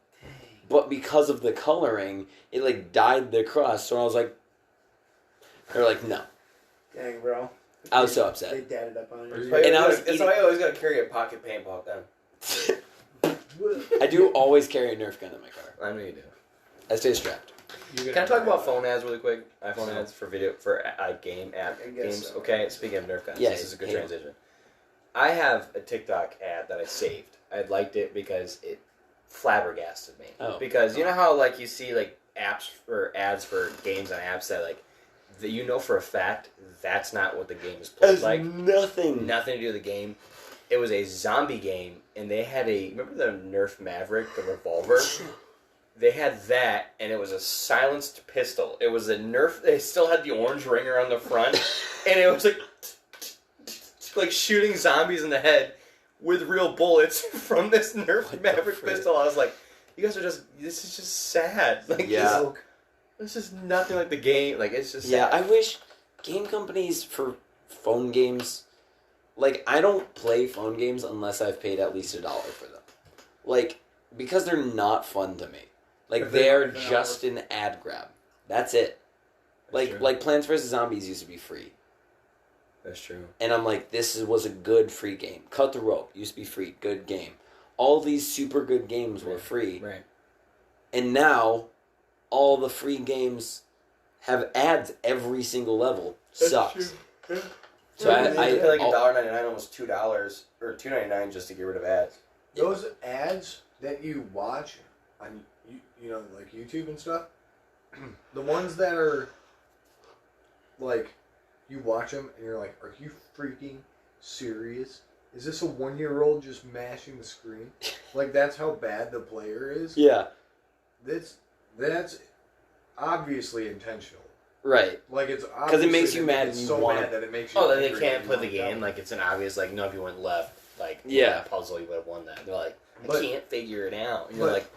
But because of the coloring, it like dyed the crust. So I was like, they're like, no. Dang, bro. I was so They upset. dadded up on Are you. you- And I was That's eating- why you always gotta carry a pocket paintball then. I do always carry a Nerf gun in my car. I know you do. I stay strapped. Can I talk about phone ads really quick? iPhone ads for video for game app I guess games. so. Okay, speaking of Nerf guns, Yeah, this is a good hate 'em. transition. I have a TikTok ad that I saved. I liked it because it flabbergasted me. Oh. Because you know how like you see like apps or ads for games on apps that like that you know for a fact that's not what the game is played like. nothing. Nothing to do with the game. It was a zombie game, and they had remember the Nerf Maverick, the revolver? They had that, and it was a silenced pistol. It was a Nerf. They still had the orange ring around the front, and it was like shooting zombies in the head with real bullets from this Nerf What the Maverick frick? pistol. I was like, you guys are just. This is just sad. Like, Yeah. this is nothing like the game. Like, it's just. Yeah, sad. I wish game companies for phone games, like, I don't play phone games unless I've paid at least $1 for them. Like, because they're not fun to me. Like, If they they're don't, then just an ad grab. That's it. That's true. Like Plants vs. Zombies used to be free. That's true. And I'm like, was a good free game. Cut the Rope used to be free. Good game. All these super good games were free. Right. And now, all the free games have ads every single level. Sucks. So I pay like I'll- $1.99, almost $2 or $2.99 just to get rid of ads. Those ads that you watch on you know like YouTube and stuff, the ones that are like you watch them and you're like, are you freaking serious? Is this a 1-year-old just mashing the screen? Like that's how bad the player is. Yeah, That's obviously intentional. right. Like it's it makes you mad It's and you so wanna- bad that it makes you. Oh, then they angry can't and play the you want game. to- Like it's an obvious, like, no, if you went left, like, Yeah. that puzzle, you would have won that. They're like, I But- can't figure it out. And you're but- like,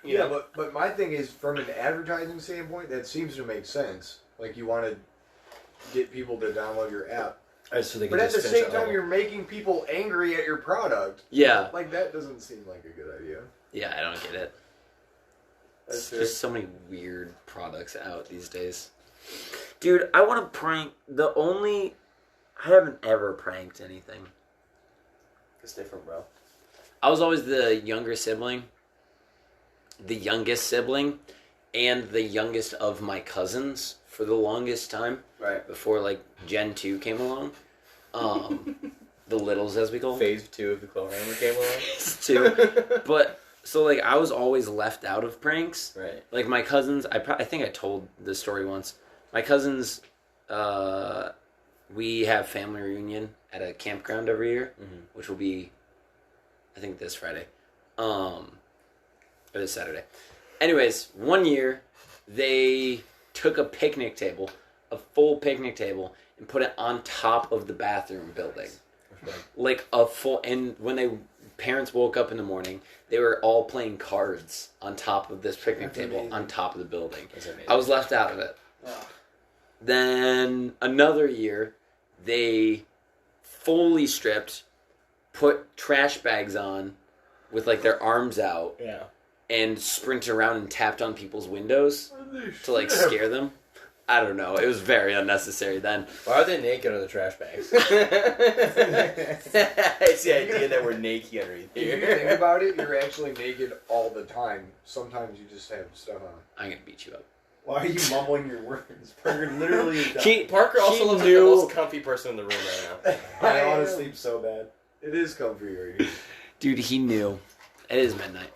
you Yeah, know? but my thing is, from an advertising standpoint, that seems to make sense. Like you want to get people to download your app, So they can but at just the finish same that time, level. you're making people angry at your product. Yeah. Like that doesn't seem like a good idea. Yeah, I don't get it. That's There's so many weird products out these days. Dude, I want to prank. I haven't ever pranked anything. It's different, bro. I was always the youngest sibling, and the youngest of my cousins for the longest time. Right. Before, like, Gen 2 came along. The littles, as we call them. Phase 2 of the Cloverhammer came along. Phase 2. But, so, like, I was always left out of pranks. Right. Like, my cousins, I think I told this story once. My cousins, we have family reunion at a campground every year, which will be, I think, this Friday. Or this Saturday. Anyways, one year, they took a picnic table, a full picnic table, and put it on top of the bathroom building. Like a full, and when parents woke up in the morning, they were all playing cards on top of this picnic table on top of the building. I was left out of it. Oh. Then another year, they fully stripped, put trash bags on with like their arms out, and sprinted around and tapped on people's windows to like scare them. I don't know. It was very unnecessary then. Why are they naked under the trash bags? It's the idea that we're naked underneath If you here. think about it, you're actually naked all the time. Sometimes you just have stuff on. I'm gonna beat you up. Why are you mumbling your words? Parker literally is dying. Parker also He looks like knew- the most comfy person in the room right now. I want to sleep so bad. It is comfy right here. Dude, he knew. It is midnight.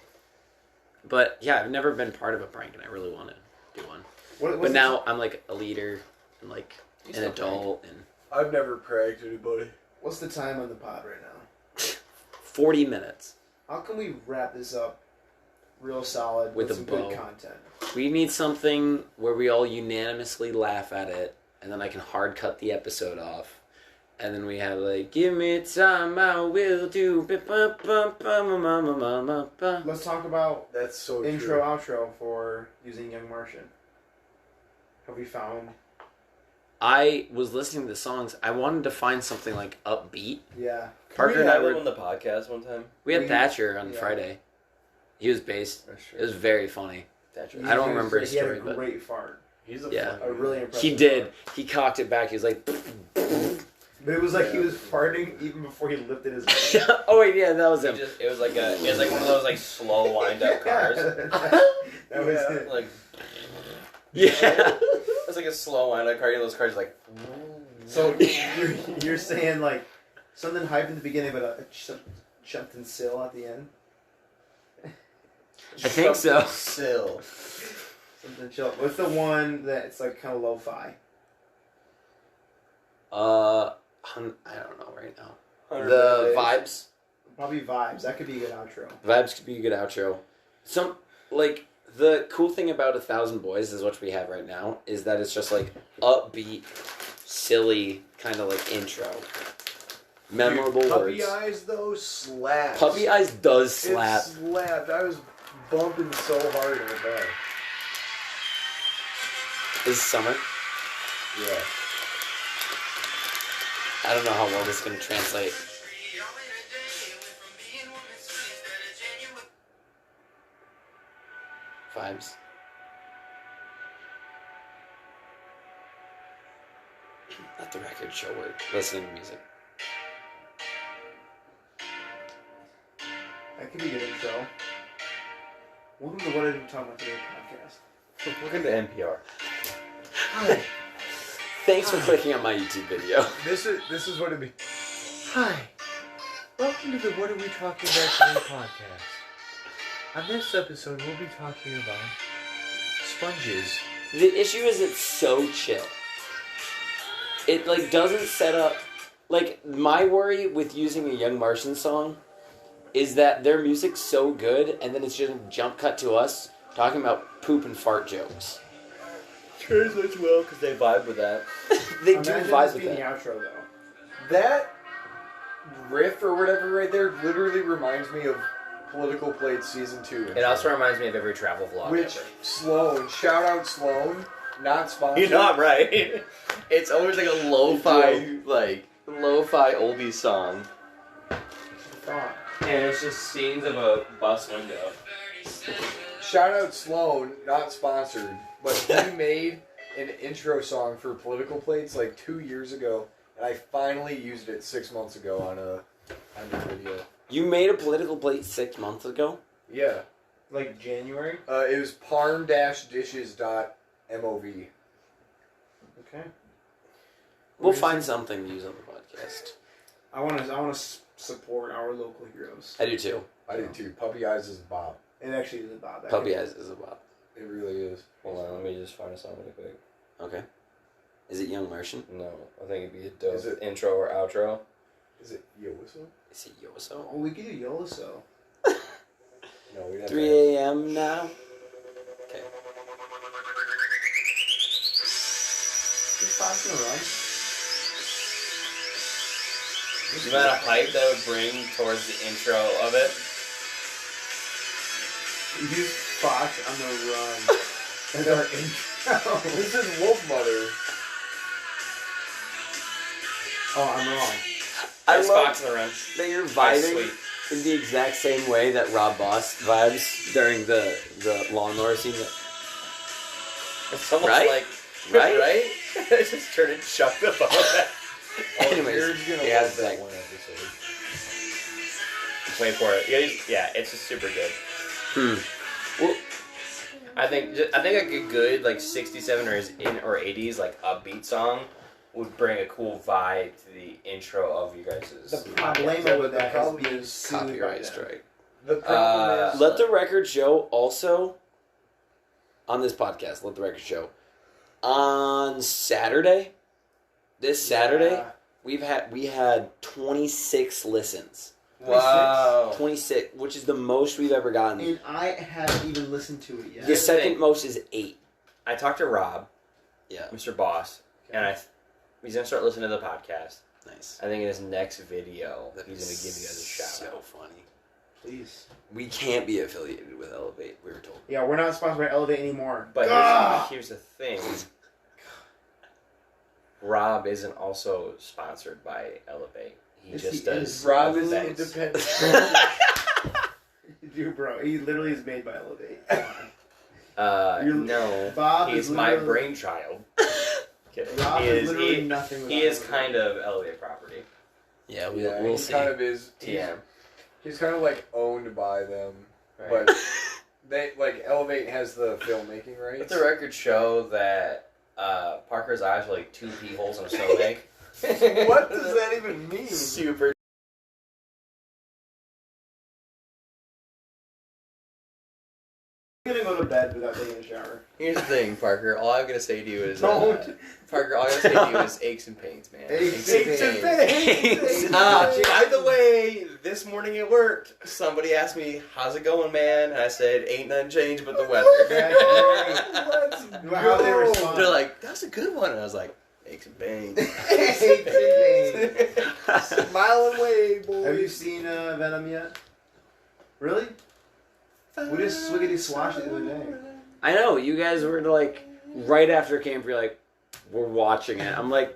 But yeah, I've never been part of a prank, and I really want to do one. But now I'm like a leader and like an adult, and I've never pranked anybody. What's the time on the pod right now? 40 minutes. How can we wrap this up real solid With with a some bow. good content? We need something where we all unanimously laugh at it, and then I can hard cut the episode off. And then we have like, give me time, I will do. Let's talk about That's so intro, true. outro for using Young Martian. Have we found? I was listening to the songs. I wanted to find something like upbeat. Yeah. Parker and I were. on the podcast one time. We had we- Thatcher on yeah. Friday. He was based. That's true. It was very funny. Thatcher. I don't remember his He had story, a but great fart. He's a Yeah. funny A really impressive. he did. fart. He cocked it back. He was like, But it was like he was farting even before he lifted his. oh wait, yeah, that was It him. was like one of those like slow wind up cars. That was Yeah. it. Like Yeah. it's like a slow wind up car. You know, those cars like. So you're saying like something hyped in the beginning, but something still at the end. I think so. Still. Something chill. What's the one that's like kind of lo-fi? I don't know right now. The vibes. Probably Vibes. That could be a good outro. Vibes could be a good outro. Like, the cool thing about 1,000 Boys is what we have right now, is that it's just, like, upbeat, silly, kind of, like, intro. Memorable Dude, words. Puppy Eyes, though, slaps. Puppy Eyes does slap. It slapped. I was bumping so hard in the back. This summer. Yeah. I don't know how well this is going to translate. Vibes. Let the record show we're listening to music. That could be a good intro. Welcome to What Did We Talk About Today podcast. Look at the NPR. Hi. Thanks for clicking on my YouTube video. This is what it'd be. Hi. Welcome to the What Are We Talking About Today podcast. On this episode, we'll be talking about sponges. The issue is it's so chill. It like doesn't set up like my worry with using a Young Martian song is that their music's so good and then it's just a jump cut to us talking about poop and fart jokes. Translates well because they vibe with that. They do Imagine vibe this with being the that. outro though. That riff or whatever right there literally reminds me of Political Plate Season 2. It also reminds me of every travel vlog Which, ever. Sloan, shout out Sloan, not sponsored. You're not right. It's always like a lo-fi oldie song. Thought. And it's just scenes of a bus window. Shout out Sloan, not sponsored, but he made an intro song for political plates like 2 years ago, and I finally used it 6 months ago on a video. You made a political plate 6 months ago? Yeah. Like January? It was parm-dishes.mov. Okay. We'll find something to use on the podcast. I want to support our local heroes. I do too. I do too. Puppy Eyes is a bop. It actually is about that. Puppy Eyes is a bop. It really is. Hold on, let me just find a song really quick. Okay. Is it Young Martian? No, I think it'd be a dope Is it- intro or outro. Is it Yoso? Is it Yoso? Oh, we could do Yoloso. No, we have 3 a.m. now? Okay. Just Fox gonna run. The amount of hype that would bring towards the intro of it. Use Fox on the run. That's our intro. This is Wolf Mother. Oh, I'm wrong. I It's love Fox in the Run. that you're That's vibing sweet. in the exact same way that Rob Boss vibes during the lawnmower scene. It's almost Right? like, Right? right? It's just turned and chucked up on that. Anyways, Jared's gonna yeah, love that like- one episode. Wait for it. Yeah, it's just super good. Well, I think like a good like 67 or 80s like upbeat song would bring a cool vibe to the intro of you guys'. The Yeah, problem but with the that problem is being is sued by copyright them. strike. The problem is... Let the record show also on this podcast. Let the record show on Saturday. This Saturday, Yeah. we had 26 listens. Wow. 26, which is the most we've ever gotten. And I haven't even listened to it yet. The Here's the second thing. most is 8. I talked to Rob, Yeah, Mr. Boss, and he's gonna start listening to the podcast. nice. I think in his next video, That he's is gonna give you guys a shout so out. funny. Please. We can't be affiliated with Elevate, we were told. Yeah, we're not sponsored by Elevate anymore. But Ah! here's the thing. Rob isn't also sponsored by Elevate. He Yes, just he does. is. Rob is events. independent. Dude, bro, he literally is made by Elevate. Come You're- No. Bob He's is my literally- brainchild. Kidding. on. Rob He is is. literally He, nothing without he is Elevate. kind of Elevate property. Yeah, Yeah, we'll he see. kind of is. TM. He's kind of like owned by them, Right. but they like Elevate has the filmmaking Let rights. the record show that Parker's eyes are like 2 pee holes in a snowbank. What does that even mean? Super. I'm gonna go to bed without taking a shower. Here's the thing, Parker. All I'm gonna say to you is, Don't. Parker. All I'm gonna say to you is aches and pains, man. Aches and pains. By the way, this morning at work, somebody asked me, "How's it going, man?" And I said, "Ain't nothing changed but the weather." Let's How they go. respond. They're like, "That's a good one," and I was like, "Aches and pains." Aches and pains. Smile and wave, boys. Have you seen Venom yet? Really? We just swiggity swashed it the other day. I know, you guys were like, right after camp, you're like, we're watching it. I'm like,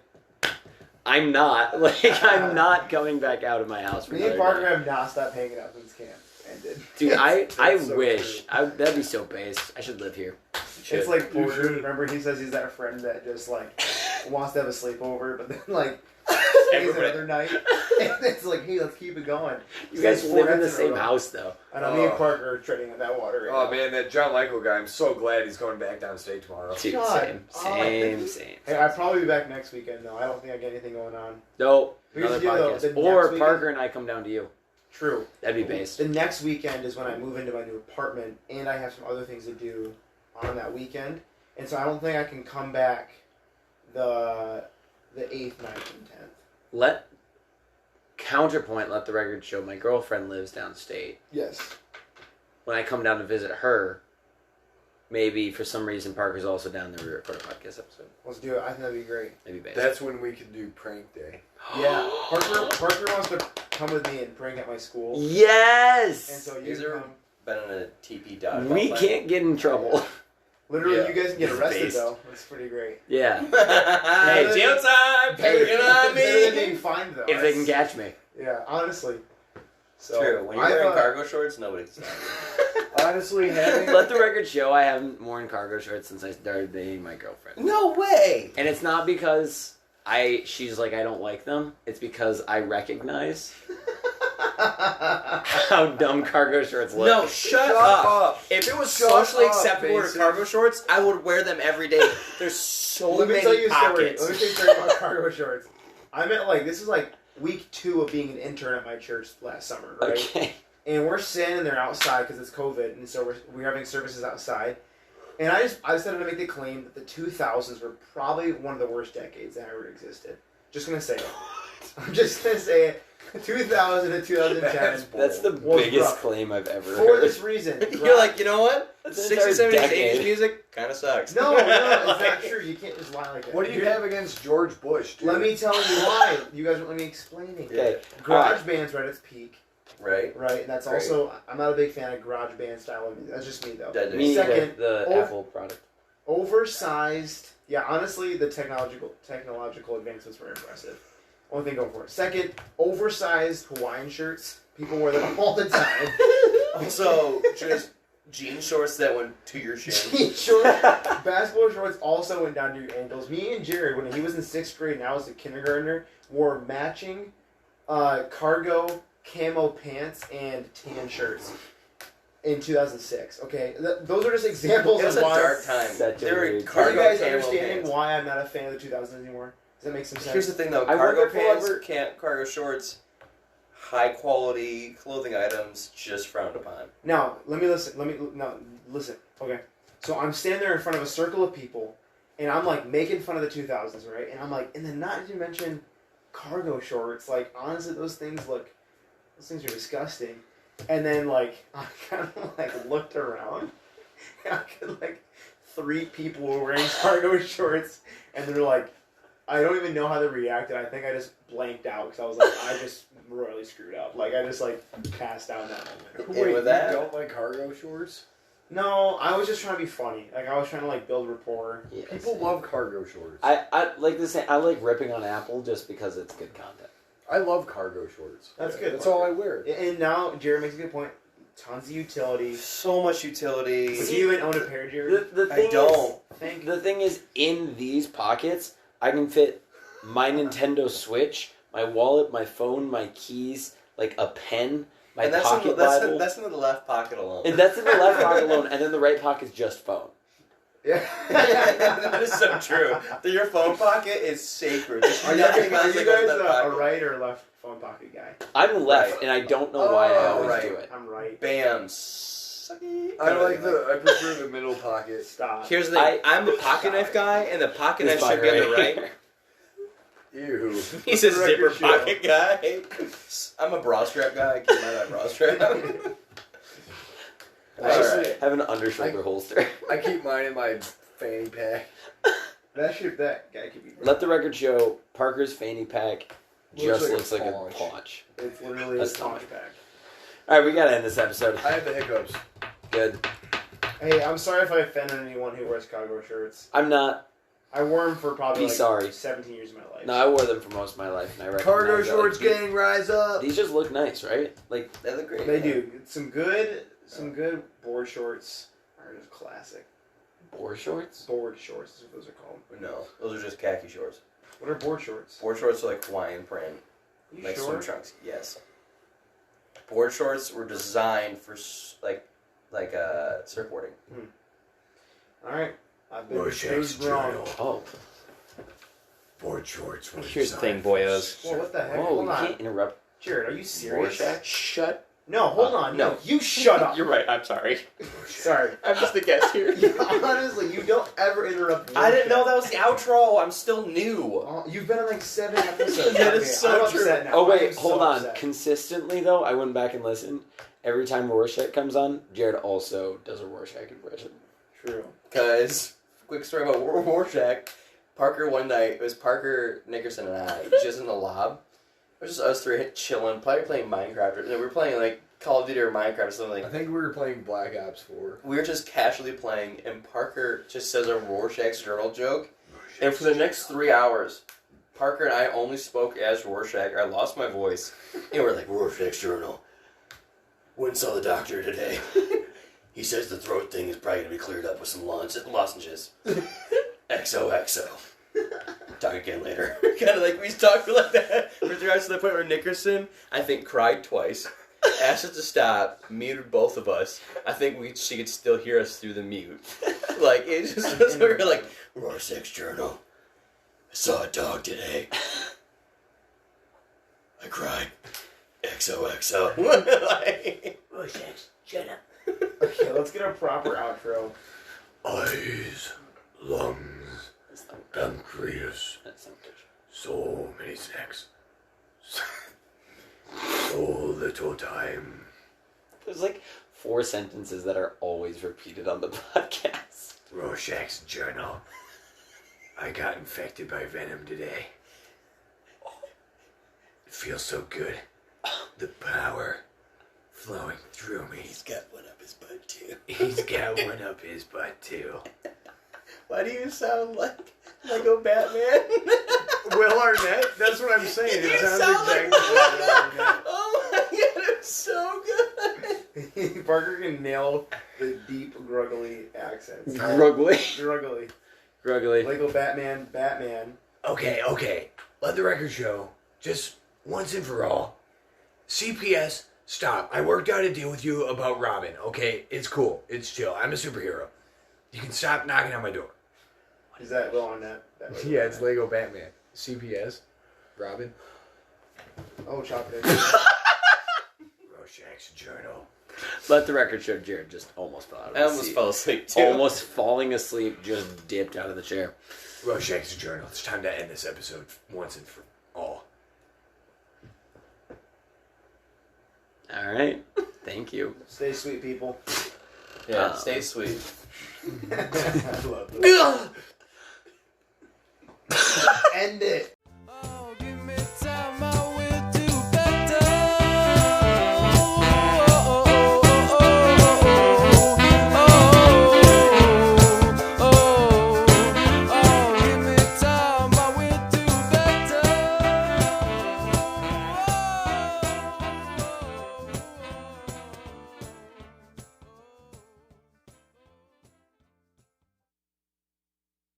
I'm not. Like, I'm not coming back out of my house for Me and another Parker day. have not stopped hanging out since camp ended. Dude, I That's so wish. true. That'd be so based. I should live here. It's like You Porter. should. Remember, he says he's that friend that just like wants to have a sleepover, but then like stays Everybody- another night, and it's like, hey, let's keep it going. You guys It's live in the nights a same row. house, though. I know me and Oh. Parker are treading on that water. Right Oh now. man, that John Michael guy. I'm so glad he's going back downstate tomorrow. Dude, God. same. Oh, Same. Hey, I'll probably be back next weekend though. I don't think I get anything going on. No, Here's another the deal, though. podcast. The Or next weekend- Parker and I come down to you. True. That'd be based. The next weekend is when I move into my new apartment, and I have some other things to do on that weekend, and so I don't think I can come back the 8th, 9th, and 10th. Counterpoint, let the record show my girlfriend lives downstate. Yes. When I come down to visit her, maybe for some reason Parker's also down there to record a podcast episode. Let's do it. I think that'd be great. Maybe based. That's when we can do prank day. Yeah. Parker wants to come with me and prank at my school, and Yes! so you Is can there- come. Been on a TP dodgeball. We plan. can't get in trouble. Literally, Yeah. you guys can get This is arrested based. though. That's pretty great. Yeah. Hey, jail time! Picking on Better than being me! fined though. If they can catch me. Yeah, honestly. So, True. When you're wearing cargo shorts, nobody can stop you. honestly, having Let the record show I haven't worn cargo shorts since I started dating my girlfriend. No way! And it's not because she's like, I don't like them. It's because I recognize how dumb cargo shorts look. No, shut up. If it was Shut socially up, acceptable to wear Mason. cargo shorts, I would wear them every day. There's so Let me many tell you a story. pockets. Let me tell you a story about cargo shorts. I meant this is week 2 of being an intern at my church last summer, right? Okay. And we're standing there outside because it's COVID, and so we're having services outside. And I decided to make the claim that the 2000s were probably one of the worst decades that ever existed. Just gonna say it. I'm just gonna say it. 2000 to 2010. That's the was biggest rough. claim I've ever For heard. this reason. You're like, you know what? That's an 60s, entire 70s, decade. 80s music kind of sucks. No, it's not true. You can't just lie like that. what do you have against George Bush, dude? Let me tell you why. You guys won't let me explain it. Okay. Garage band's right at its peak, Right? right? And that's Right. also, I'm not a big fan of garage band style of music. That's just me, though. That- Me Second, neither, the oh. Apple product. Oversized. Yeah, honestly, the technological advancements were impressive. Only thing going for it. Second, oversized Hawaiian shirts. People wear them all the time. Also, just jean shorts that went to your shin. Jean shorts, basketball shorts also went down to your ankles. Me and Jerry, when he was in 6th grade and I was a kindergartner, wore matching cargo camo pants and tan shirts in 2006. Okay, those are just examples It was of a why. dark time. Such a There were weird- Are cargo you guys camo understanding pants. why I'm not a fan of the 2000s anymore? Does that make some sense? Here's the thing, though. I Cargo wonder if we'll pants, ever- cargo shorts, high-quality clothing items just frowned upon. Now, listen. Okay. So I'm standing there in front of a circle of people, and I'm making fun of the 2000s, right? And I'm and then not to mention cargo shorts. Honestly, those things are disgusting. And then I kind of looked around, and I could 3 people were wearing cargo shorts, and they're I don't even know how they reacted. I think I just blanked out because I was I just royally screwed up. I just passed out in that moment. Wait, with that- you don't like cargo shorts? No, I was just trying to be funny. I was trying to build rapport. Yes. People love cargo shorts. I like the same. I like ripping on Apple just because it's good content. I love cargo shorts. That's good. That's all I wear. And now Jared makes a good point. Tons of utility. So much utility. Do you even own a pair, Jared? The I thing don't. Thank The thing is, in these pockets, I can fit my Nintendo Switch, my wallet, my phone, my keys, a pen, my And pocket Bible. that's in the left pocket alone. And that's in the left pocket alone, and then the right pocket's just phone. Yeah. That is so true. Your phone pocket is sacred. Are you Nothing guys else that goes in that a pocket. right or left phone pocket guy? I'm left, Right. and I don't know why I Oh, always right. do it. I'm right. Bam. Sucky. I prefer the middle pocket. Stop. Here's the thing. I'm the pocket knife guy, and the pocket knife should be on the right. Ew. He's a For the zipper record, pocket guy. I'm a bra strap guy. I keep my bra strap. I just Alright. have an undershoulder holster. I keep mine in my fanny pack. That guy could be. Let the record show, Parker's fanny pack just Looks looks like like a a paunch. It's literally That's a not punch pack. Alright, we gotta end this episode. I have the hiccups. Good. Hey, I'm sorry if I offended anyone who wears cargo shirts. I'm not. I wore them for probably Be sorry. 17 years of my life. No, I wore them for most of my life, and I recognize Cargo that, shorts these- gang, rise up. These just look nice, right? They look great. They do. Some good board shorts are just classic. Board shorts? Board shorts is what those are called. No, those are just khaki shorts. What are board shorts? Board shorts are Hawaiian print, You like sure? swim trunks. Yes. Board shorts were designed for surfboarding. All right. I've been Rorschach's proved wrong. journal. Oh. Board shorts. were Here's the designed thing, for boyos. Well, what the heck? Whoa, Hold you on. can't interrupt. Jared, are you serious? Rorschach? Shut. No, hold on. no. You shut up. You're right. I'm sorry. Sorry. I'm just the guest here. Honestly, you don't ever interrupt. I didn't know that was the outro. I'm still new. Oh, you've been on 7 episodes. That Okay, is so I'm true. upset now. Oh, I am wait, so hold on. upset. Consistently, though, I went back and listened. Every time Rorschach comes on, Jared also does a Rorschach impression. True. Because, quick story about Rorschach. Parker one night, it was Parker, Nickerson, and I, just in the lob. It was just us three chilling, probably playing Minecraft. We were playing Call of Duty or Minecraft or something. I think we were playing Black Ops 4. We were just casually playing, and Parker just says a Rorschach's journal joke. And for the next 3 hours, Parker and I only spoke as Rorschach. I lost my voice. And we're like, Rorschach's journal. Went and saw the doctor today. He says the throat thing is probably going to be cleared up with some lozenges. XOXO. Talk again later. Kind of like we talked like that with regards to the point where Nickerson, I think, cried twice, asked us to stop, muted both of us. I think she could still hear us through the mute. Like, it just was we were like, Rorschach's journal. I saw a dog today. I cried. XOXO. like, Rorschach's, shut up. Okay, let's get a proper outro. Eyes, lungs, pancreas. So many snacks. So little time. There's like 4 sentences that are always repeated on the podcast. Rorschach's journal. I got infected by venom today. It feels so good. The power flowing through me. he's got one up his butt, too. He's got one up his butt, too. Why do you sound like a Batman? Will Arnett? That's what I'm saying. It You sounds sound like exactly like Will Arnett. Oh my god, it's so good! Parker can nail the deep, gruggly accents. Gruggly. Gruggly. Lego Batman. Okay. Let the record show, just once and for all. CPS, stop. I worked out a deal with you about Robin, okay? It's cool. It's chill. I'm a superhero. You can stop knocking on my door. Is that Will Arnett? Yeah, it's Lego Batman. CPS. Robin. Oh, chop it. Rorschach's journal. Let the record show Jared just almost fell out of I his almost seat. fell asleep, too. Almost falling asleep, just dipped out of the chair. Rorschach's journal. It's time to end this episode once and for all. All right. Thank you. Stay sweet, people. Yeah, stay sweet. I love it. End it.